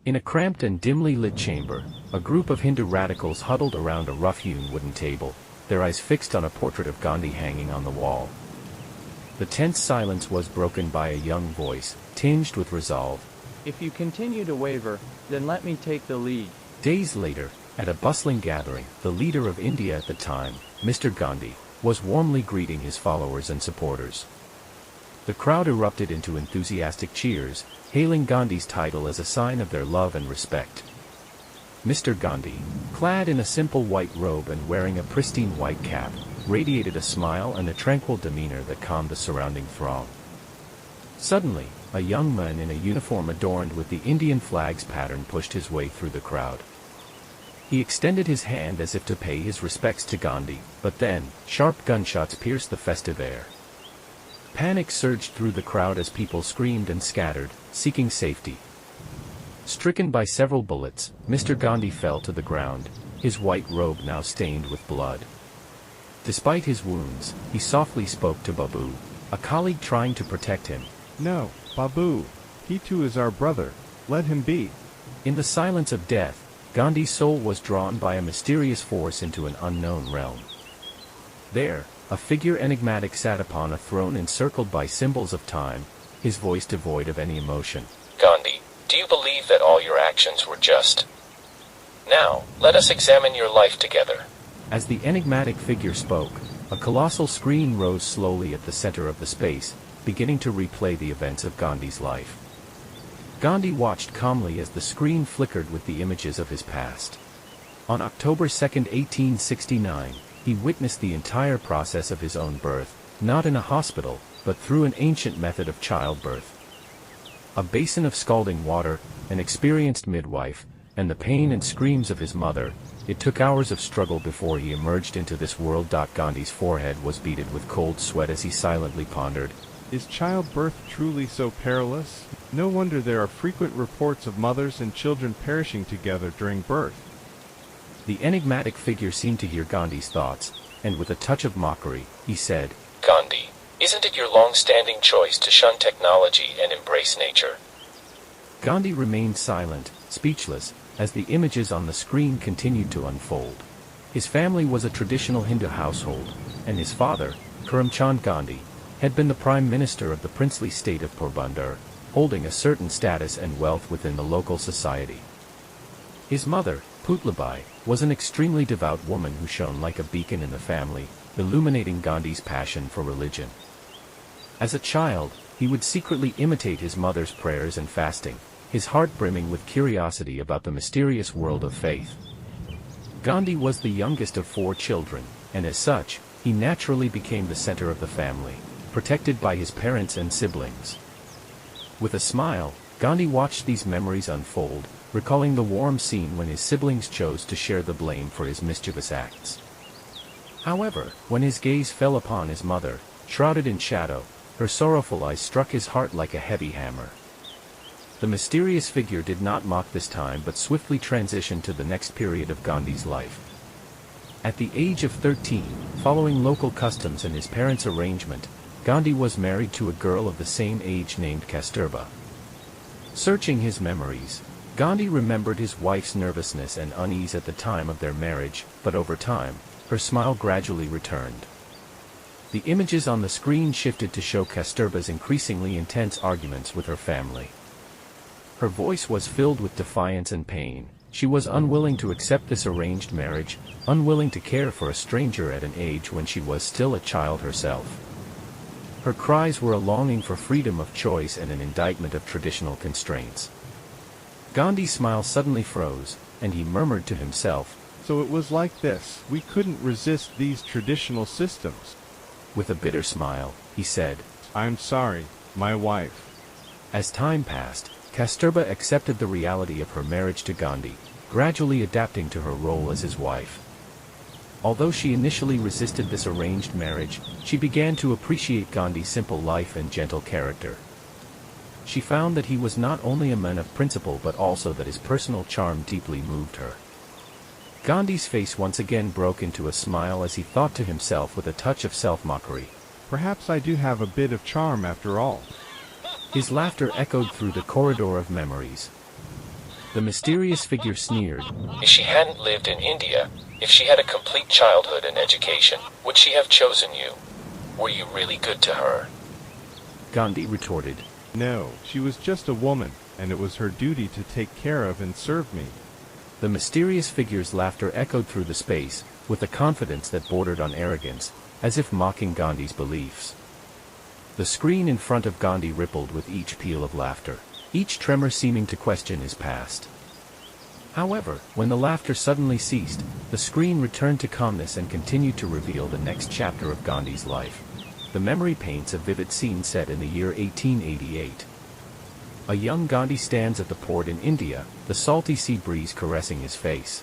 In a cramped and dimly lit chamber, a group of Hindu radicals huddled around a rough-hewn wooden table, their eyes fixed on a portrait of Gandhi hanging on the wall. The tense silence was broken by a young voice, tinged with resolve. If you continue to waver, then let me take the lead. Days later, at a bustling gathering, the leader of India at the time, Mr. Gandhi, was warmly greeting his followers and supporters. The crowd erupted into enthusiastic cheers, hailing Gandhi's title as a sign of their love and respect. Mr. Gandhi, clad in a simple white robe and wearing a pristine white cap, radiated a smile and a tranquil demeanor that calmed the surrounding throng. Suddenly, a young man in a uniform adorned with the Indian flag's pattern pushed his way through the crowd. He extended his hand as if to pay his respects to Gandhi, but then, sharp gunshots pierced the festive air. Panic surged through the crowd as people screamed and scattered, seeking safety. Stricken by several bullets, Mr. Gandhi fell to the ground, his white robe now stained with blood. Despite his wounds, he softly spoke to Babu, a colleague trying to protect him. "No, Babu. He too is our brother. Let him be." In the silence of death, Gandhi's soul was drawn by a mysterious force into an unknown realm. There, a figure enigmatic sat upon a throne encircled by symbols of time, his voice devoid of any emotion. "Gandhi, do you believe that all your actions were just? Now, let us examine your life together." As the enigmatic figure spoke, a colossal screen rose slowly at the center of the space, beginning to replay the events of Gandhi's life. Gandhi watched calmly as the screen flickered with the images of his past. On October 2, 1869, he witnessed the entire process of his own birth, not in a hospital, but through an ancient method of childbirth. A basin of scalding water, an experienced midwife, and the pain and screams of his mother, it took hours of struggle before he emerged into this world. Gandhi's forehead was beaded with cold sweat as he silently pondered. Is childbirth truly so perilous? No wonder there are frequent reports of mothers and children perishing together during birth. The enigmatic figure seemed to hear Gandhi's thoughts, and with a touch of mockery, he said, "Gandhi, isn't it your long-standing choice to shun technology and embrace nature?" Gandhi remained silent, speechless, as the images on the screen continued to unfold. His family was a traditional Hindu household, and his father, Karamchand Gandhi, had been the prime minister of the princely state of Porbandar, holding a certain status and wealth within the local society. His mother, Putlabai, was an extremely devout woman who shone like a beacon in the family, illuminating Gandhi's passion for religion. As a child, he would secretly imitate his mother's prayers and fasting, his heart brimming with curiosity about the mysterious world of faith. Gandhi was the youngest of 4 children, and as such, he naturally became the center of the family, protected by his parents and siblings. With a smile, Gandhi watched these memories unfold, recalling the warm scene when his siblings chose to share the blame for his mischievous acts. However, when his gaze fell upon his mother, shrouded in shadow, her sorrowful eyes struck his heart like a heavy hammer. The mysterious figure did not mock this time but swiftly transitioned to the next period of Gandhi's life. At the age of 13, following local customs and his parents' arrangement, Gandhi was married to a girl of the same age named Kasturba. Searching his memories, Gandhi remembered his wife's nervousness and unease at the time of their marriage, but over time, her smile gradually returned. The images on the screen shifted to show Kasturba's increasingly intense arguments with her family. Her voice was filled with defiance and pain. She was unwilling to accept this arranged marriage, unwilling to care for a stranger at an age when she was still a child herself. Her cries were a longing for freedom of choice and an indictment of traditional constraints. Gandhi's smile suddenly froze, and he murmured to himself, "So it was like this. We couldn't resist these traditional systems." With a bitter smile, he said, "I'm sorry, my wife." As time passed, Kasturba accepted the reality of her marriage to Gandhi, gradually adapting to her role as his wife. Although she initially resisted this arranged marriage, she began to appreciate Gandhi's simple life and gentle character. She found that he was not only a man of principle but also that his personal charm deeply moved her. Gandhi's face once again broke into a smile as he thought to himself with a touch of self-mockery, "Perhaps I do have a bit of charm after all." His laughter echoed through the corridor of memories. The mysterious figure sneered. If she hadn't lived in India, if she had a complete childhood and education, would she have chosen you? Were you really good to her? Gandhi retorted. No, she was just a woman, and it was her duty to take care of and serve me. The mysterious figure's laughter echoed through the space, with a confidence that bordered on arrogance, as if mocking Gandhi's beliefs. The screen in front of Gandhi rippled with each peal of laughter, each tremor seeming to question his past. However, when the laughter suddenly ceased, the screen returned to calmness and continued to reveal the next chapter of Gandhi's life. The memory paints a vivid scene set in the year 1888. A young Gandhi stands at the port in India, the salty sea breeze caressing his face.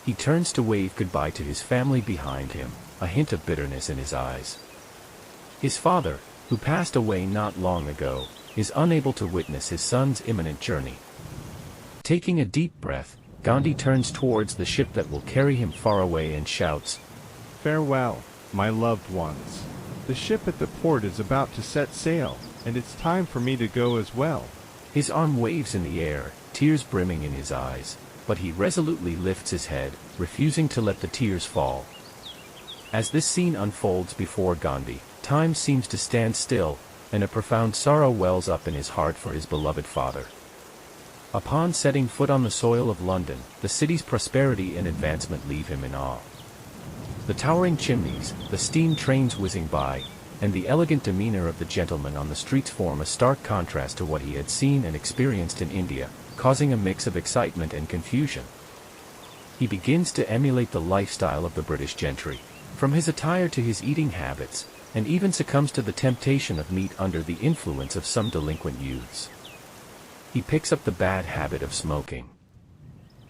He turns to wave goodbye to his family behind him, a hint of bitterness in his eyes. His father, who passed away not long ago, is unable to witness his son's imminent journey. Taking a deep breath, Gandhi turns towards the ship that will carry him far away and shouts, "Farewell, my loved ones. The ship at the port is about to set sail, and it's time for me to go as well." His arm waves in the air, tears brimming in his eyes, but he resolutely lifts his head, refusing to let the tears fall. As this scene unfolds before Gandhi, time seems to stand still, and a profound sorrow wells up in his heart for his beloved father. Upon setting foot on the soil of London, the city's prosperity and advancement leave him in awe. The towering chimneys, the steam trains whizzing by, and the elegant demeanor of the gentleman on the streets form a stark contrast to what he had seen and experienced in India, causing a mix of excitement and confusion. He begins to emulate the lifestyle of the British gentry, from his attire to his eating habits, and even succumbs to the temptation of meat under the influence of some delinquent youths. He picks up the bad habit of smoking.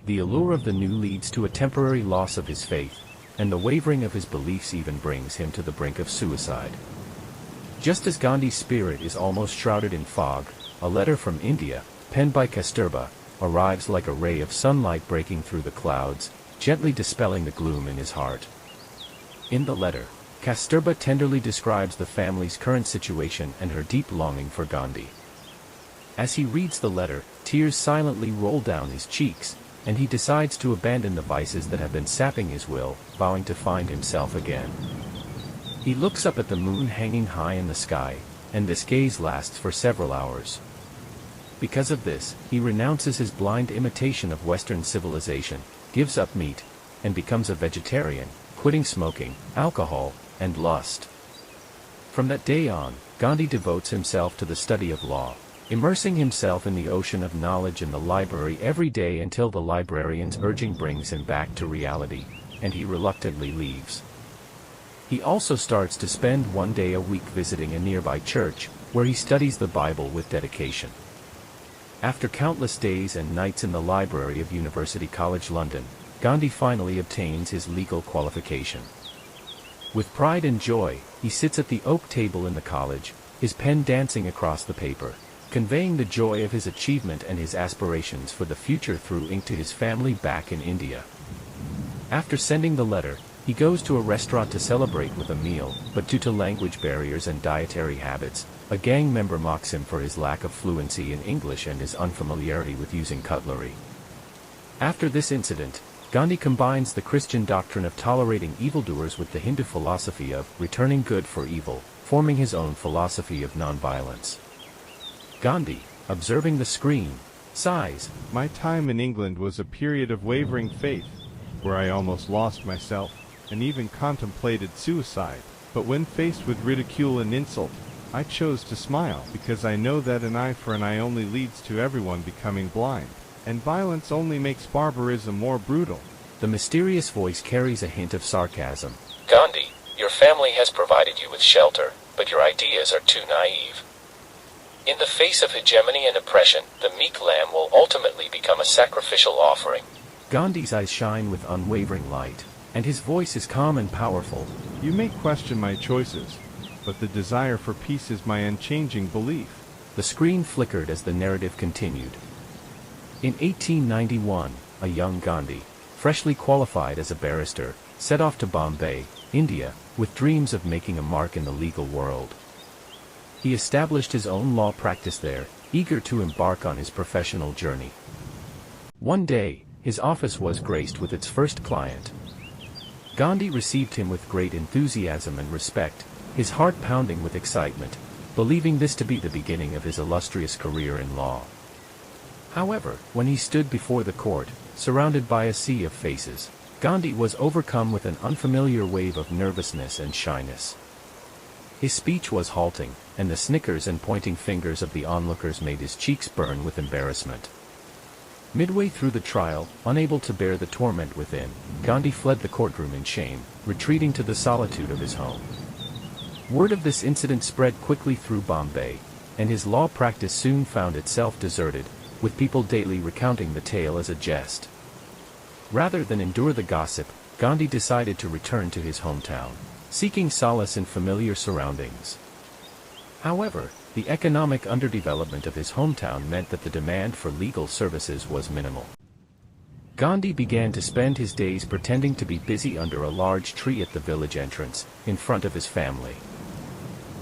The allure of the new leads to a temporary loss of his faith, and the wavering of his beliefs even brings him to the brink of suicide. Just as Gandhi's spirit is almost shrouded in fog, a letter from India, penned by Kasturba, arrives like a ray of sunlight breaking through the clouds, gently dispelling the gloom in his heart. In the letter, Kasturba tenderly describes the family's current situation and her deep longing for Gandhi. As he reads the letter, tears silently roll down his cheeks, and he decides to abandon the vices that have been sapping his will, vowing to find himself again. He looks up at the moon hanging high in the sky, and this gaze lasts for several hours. Because of this, he renounces his blind imitation of Western civilization, gives up meat, and becomes a vegetarian, quitting smoking, alcohol, and lust. From that day on, Gandhi devotes himself to the study of law, immersing himself in the ocean of knowledge in the library every day until the librarian's urging brings him back to reality, and he reluctantly leaves. He also starts to spend one day a week visiting a nearby church, where he studies the Bible with dedication. After countless days and nights in the library of University College London, Gandhi finally obtains his legal qualification. With pride and joy, he sits at the oak table in the college, his pen dancing across the paper, conveying the joy of his achievement and his aspirations for the future through ink to his family back in India. After sending the letter, he goes to a restaurant to celebrate with a meal, but due to language barriers and dietary habits, a gang member mocks him for his lack of fluency in English and his unfamiliarity with using cutlery. After this incident, Gandhi combines the Christian doctrine of tolerating evildoers with the Hindu philosophy of returning good for evil, forming his own philosophy of nonviolence. Gandhi, observing the screen, sighs. My time in England was a period of wavering faith, where I almost lost myself, and even contemplated suicide. But when faced with ridicule and insult, I chose to smile, because I know that an eye for an eye only leads to everyone becoming blind, and violence only makes barbarism more brutal. The mysterious voice carries a hint of sarcasm. Gandhi, your family has provided you with shelter, but your ideas are too naive. In the face of hegemony and oppression, the meek lamb will ultimately become a sacrificial offering. Gandhi's eyes shine with unwavering light, and his voice is calm and powerful. You may question my choices, but the desire for peace is my unchanging belief. The screen flickered as the narrative continued. In 1891, a young Gandhi, freshly qualified as a barrister, set off to Bombay, India, with dreams of making a mark in the legal world. He established his own law practice there, eager to embark on his professional journey. One day, his office was graced with its first client. Gandhi received him with great enthusiasm and respect, his heart pounding with excitement, believing this to be the beginning of his illustrious career in law. However, when he stood before the court, surrounded by a sea of faces, Gandhi was overcome with an unfamiliar wave of nervousness and shyness. His speech was halting, and the snickers and pointing fingers of the onlookers made his cheeks burn with embarrassment. Midway through the trial, unable to bear the torment within, Gandhi fled the courtroom in shame, retreating to the solitude of his home. Word of this incident spread quickly through Bombay, and his law practice soon found itself deserted, with people daily recounting the tale as a jest. Rather than endure the gossip, Gandhi decided to return to his hometown, seeking solace in familiar surroundings. However, the economic underdevelopment of his hometown meant that the demand for legal services was minimal. Gandhi began to spend his days pretending to be busy under a large tree at the village entrance, in front of his family.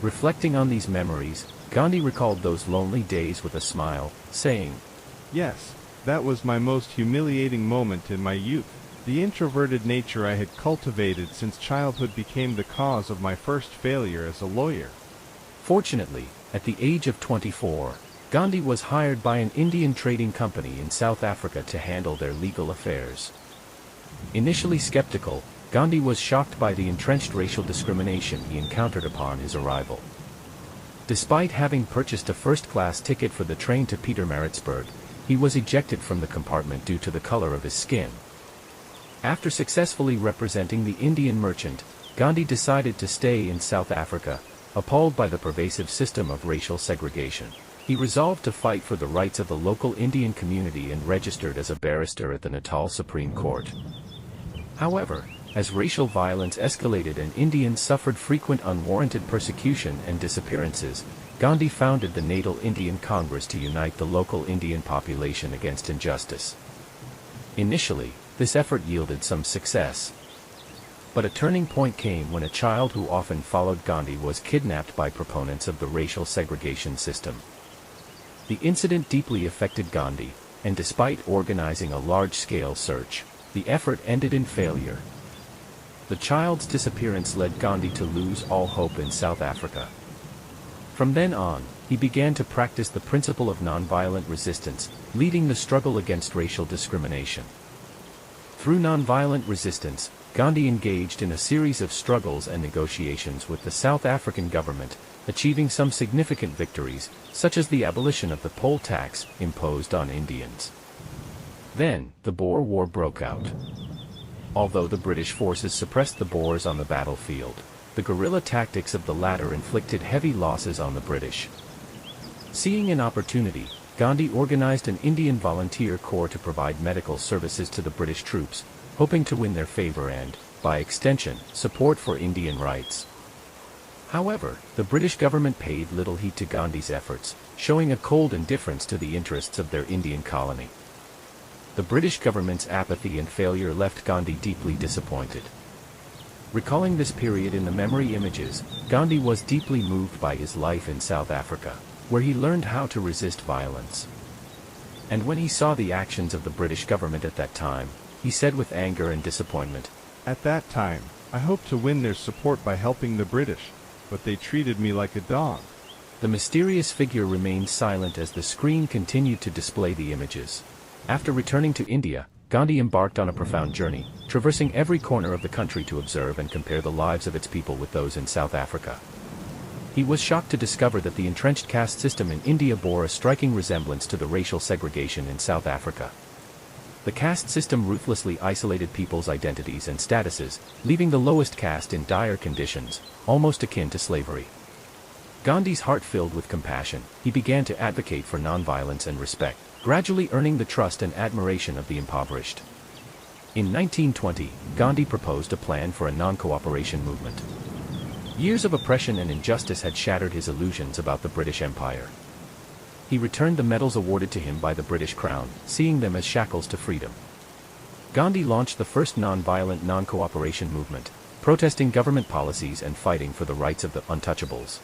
Reflecting on these memories, Gandhi recalled those lonely days with a smile, saying, "Yes, that was my most humiliating moment in my youth. The introverted nature I had cultivated since childhood became the cause of my first failure as a lawyer." Fortunately, at the age of 24, Gandhi was hired by an Indian trading company in South Africa to handle their legal affairs. Initially skeptical, Gandhi was shocked by the entrenched racial discrimination he encountered upon his arrival. Despite having purchased a first-class ticket for the train to Pietermaritzburg, he was ejected from the compartment due to the color of his skin. After successfully representing the Indian merchant, Gandhi decided to stay in South Africa, appalled by the pervasive system of racial segregation. He resolved to fight for the rights of the local Indian community and registered as a barrister at the Natal Supreme Court. However, as racial violence escalated and Indians suffered frequent unwarranted persecution and disappearances, Gandhi founded the Natal Indian Congress to unite the local Indian population against injustice. Initially, this effort yielded some success. But a turning point came when a child who often followed Gandhi was kidnapped by proponents of the racial segregation system. The incident deeply affected Gandhi, and despite organizing a large-scale search, the effort ended in failure. The child's disappearance led Gandhi to lose all hope in South Africa. From then on, he began to practice the principle of nonviolent resistance, leading the struggle against racial discrimination. Through nonviolent resistance, Gandhi engaged in a series of struggles and negotiations with the South African government, achieving some significant victories, such as the abolition of the poll tax imposed on Indians. Then, the Boer War broke out. Although the British forces suppressed the Boers on the battlefield, the guerrilla tactics of the latter inflicted heavy losses on the British. Seeing an opportunity, Gandhi organized an Indian volunteer corps to provide medical services to the British troops, hoping to win their favor and, by extension, support for Indian rights. However, the British government paid little heed to Gandhi's efforts, showing a cold indifference to the interests of their Indian colony. The British government's apathy and failure left Gandhi deeply disappointed. Recalling this period in the memory images, Gandhi was deeply moved by his life in South Africa, where he learned how to resist violence. And when he saw the actions of the British government at that time, he said with anger and disappointment, "At that time, I hoped to win their support by helping the British, but they treated me like a dog." The mysterious figure remained silent as the screen continued to display the images. After returning to India, Gandhi embarked on a profound journey, traversing every corner of the country to observe and compare the lives of its people with those in South Africa. He was shocked to discover that the entrenched caste system in India bore a striking resemblance to the racial segregation in South Africa. The caste system ruthlessly isolated people's identities and statuses, leaving the lowest caste in dire conditions, almost akin to slavery. Gandhi's heart filled with compassion, he began to advocate for nonviolence and respect, gradually earning the trust and admiration of the impoverished. In 1920, Gandhi proposed a plan for a non-cooperation movement. Years of oppression and injustice had shattered his illusions about the British Empire. He returned the medals awarded to him by the British Crown, seeing them as shackles to freedom. Gandhi launched the first non-violent non-cooperation movement, protesting government policies and fighting for the rights of the untouchables.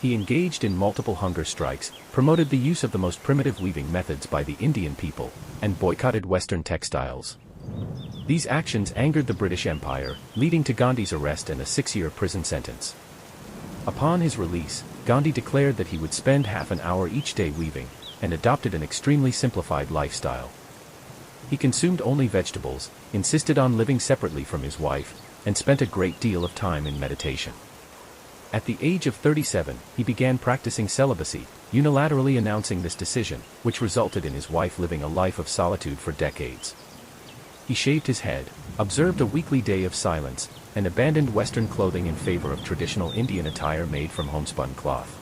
He engaged in multiple hunger strikes, promoted the use of the most primitive weaving methods by the Indian people, and boycotted Western textiles. These actions angered the British Empire, leading to Gandhi's arrest and a 6-year prison sentence. Upon his release, Gandhi declared that he would spend half an hour each day weaving, and adopted an extremely simplified lifestyle. He consumed only vegetables, insisted on living separately from his wife, and spent a great deal of time in meditation. At the age of 37, he began practicing celibacy, unilaterally announcing this decision, which resulted in his wife living a life of solitude for decades. He shaved his head, observed a weekly day of silence, and abandoned Western clothing in favor of traditional Indian attire made from homespun cloth.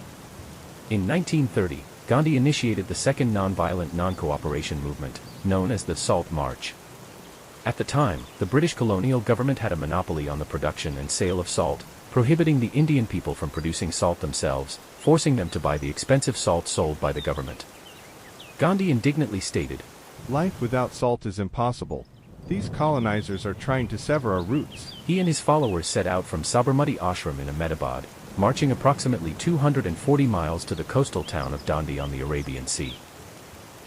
In 1930, Gandhi initiated the second nonviolent non-cooperation movement, known as the Salt March. At the time, the British colonial government had a monopoly on the production and sale of salt, prohibiting the Indian people from producing salt themselves, forcing them to buy the expensive salt sold by the government. Gandhi indignantly stated, "Life without salt is impossible. These colonizers are trying to sever our roots." He and his followers set out from Sabarmati Ashram in Ahmedabad, marching approximately 240 miles to the coastal town of Dandi on the Arabian Sea.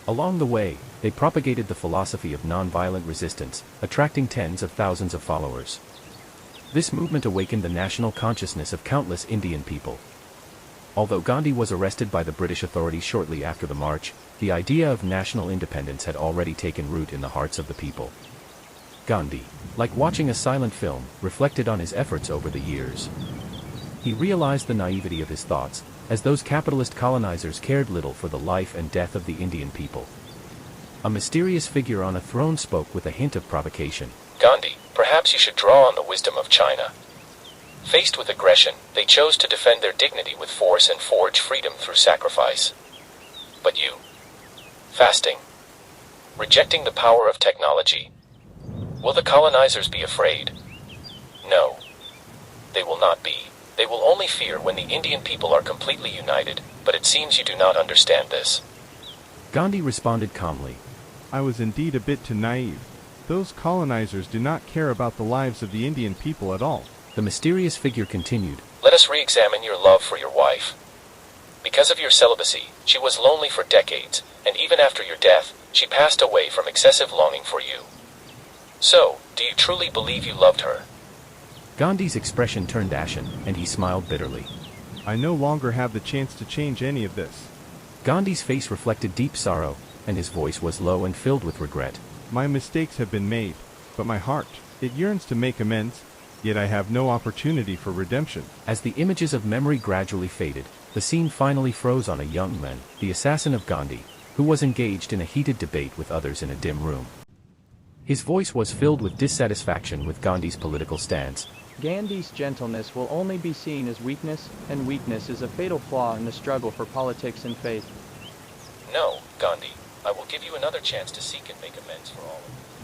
Along the way, they propagated the philosophy of nonviolent resistance, attracting tens of thousands of followers. This movement awakened the national consciousness of countless Indian people. Although Gandhi was arrested by the British authorities shortly after the march, the idea of national independence had already taken root in the hearts of the people. Gandhi, like watching a silent film, reflected on his efforts over the years. He realized the naivety of his thoughts, as those capitalist colonizers cared little for the life and death of the Indian people. A mysterious figure on a throne spoke with a hint of provocation. "Gandhi, perhaps you should draw on the wisdom of China. Faced with aggression, they chose to defend their dignity with force and forge freedom through sacrifice. But you, fasting, rejecting the power of technology. Will the colonizers be afraid? No. They will not be. They will only fear when the Indian people are completely united, but it seems you do not understand this." Gandhi responded calmly. I was indeed a bit too naive. Those colonizers do not care about the lives of the Indian people at all. The mysterious figure continued, "Let us re-examine your love for your wife. Because of your celibacy, she was lonely for decades, and even after your death, she passed away from excessive longing for you. So, do you truly believe you loved her?" Gandhi's expression turned ashen, and he smiled bitterly. I no longer have the chance to change any of this. Gandhi's face reflected deep sorrow, and his voice was low and filled with regret. My mistakes have been made, but my heart, it yearns to make amends, yet I have no opportunity for redemption. As the images of memory gradually faded, the scene finally froze on a young man, the assassin of Gandhi, who was engaged in a heated debate with others in a dim room. His voice was filled with dissatisfaction with Gandhi's political stance. Gandhi's gentleness will only be seen as weakness, and weakness is a fatal flaw in the struggle for politics and faith. "No, Gandhi, I will give you another chance to seek and make amends for all of this."